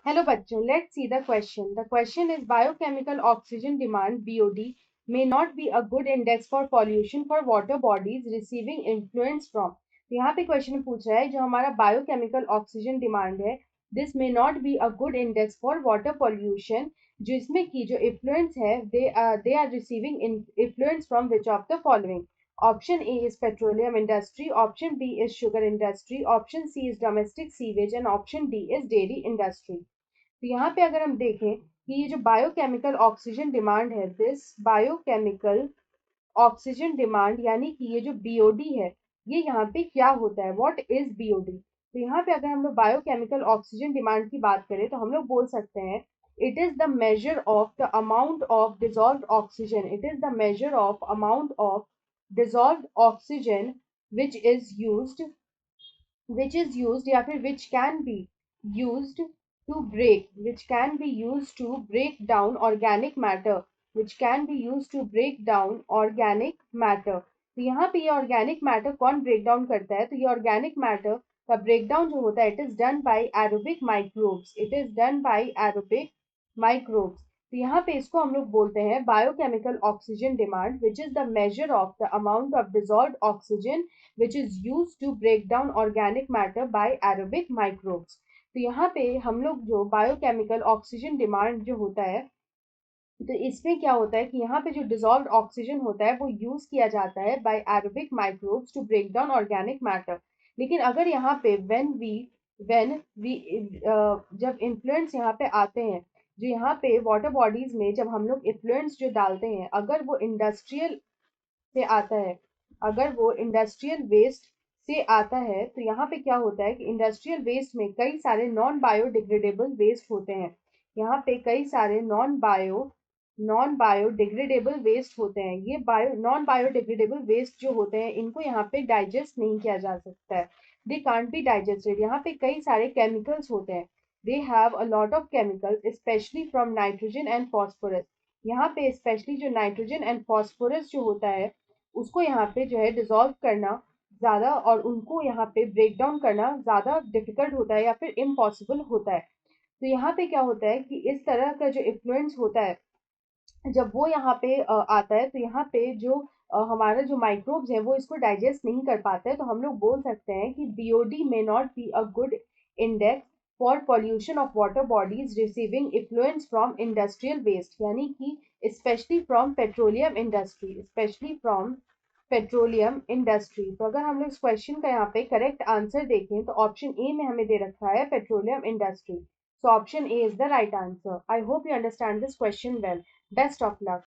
Hello bachcho, let's see the question. The question is biochemical oxygen demand BOD may not be a good index for pollution for water bodies receiving influence from. तो यहाँ पे question पूछ रहा है जो हमारा biochemical oxygen demand है this may not be a good index for water pollution जिसमें की जो इफ्लुएंस है they are receiving effluents from which of the following. Option A is petroleum industry, option B is sugar industry, option C is domestic sewage and option D is dairy industry. तो यहाँ पे अगर हम देखें कि ये जो बायोकेमिकल ऑक्सीजन डिमांड है दिस बायोकेमिकल ऑक्सीजन डिमांड यानी कि ये जो बीओडी है ये यहाँ पे क्या होता है व्हाट इज बीओडी. तो यहाँ पे अगर हम लोग बायोकेमिकल ऑक्सीजन डिमांड की बात करें तो हम लोग बोल सकते हैं it is the measure of the amount of dissolve oxygen. It is the measure of amount of dissolve oxygen which is used या फिर which can be used to break down organic matter which can be used to break down organic matter. तो यहाँ पे ये organic matter कौन break down करता है. तो ये ऑर्गेनिक मैटर का ब्रेक डाउन जो होता है it is done by aerobic microbes. It is done by aerobic microbes. तो यहाँ पे इसको हम लोग बोलते हैं biochemical oxygen demand which is the measure of the amount of dissolve oxygen which is used to break down organic matter by aerobic microbes. तो यहाँ पे हम लोग जो बायोकेमिकल ऑक्सीजन डिमांड जो होता है तो इसमें क्या होता है कि यहाँ पे जो डिजॉल्व ऑक्सीजन होता है वो यूज किया जाता है by aerobic microbes to break down organic matter. लेकिन अगर यहाँ पे व्हेन वी जब इन्फ्लुएंस यहाँ पे आते हैं जो यहाँ पे वाटर बॉडीज में जब हम लोग इन्फ्लुएंस जो डालते हैं अगर वो इंडस्ट्रियल से आता है अगर वो इंडस्ट्रियल वेस्ट से आता है तो यहाँ पे क्या होता है कि इंडस्ट्रियल वेस्ट में कई सारे नॉन बायोडिग्रेडेबल वेस्ट होते हैं. यहाँ पे कई सारे नॉन बायोडिग्रेडेबल वेस्ट होते हैं. ये नॉन बायोडिग्रेडेबल वेस्ट जो होते हैं इनको यहाँ पे डाइजेस्ट नहीं किया जा सकता है. They can't be digested. यहाँ पे कई सारे केमिकल्स होते हैं. They have a lot of chemicals specially from nitrogen and phosphorus. यहाँ पे स्पेशली जो नाइट्रोजन एंड फॉस्फोरस जो होता है उसको यहाँ पे जो है डिसॉल्व करना ज़्यादा और उनको यहाँ पे ब्रेक डाउन करना ज़्यादा डिफिकल्ट होता है या फिर इम्पॉसिबल होता है. तो यहाँ पे क्या होता है कि इस तरह का जो इन्फ्लुएंस होता है जब वो यहाँ पे आता है तो यहाँ पे जो हमारा जो माइक्रोब्स है वो इसको डाइजेस्ट नहीं कर पाते हैं. तो हम लोग बोल सकते हैं कि BOD may not be a good index for pollution of water bodies receiving influence from industrial waste यानी कि स्पेशली फ्रॉम पेट्रोलियम इंडस्ट्री. तो अगर हम लोग इस क्वेश्चन का यहाँ पे करेक्ट आंसर देखें तो ऑप्शन ए में हमें दे रखा है petroleum industry. So option A is the right answer. I hope you understand this question well. Best of luck.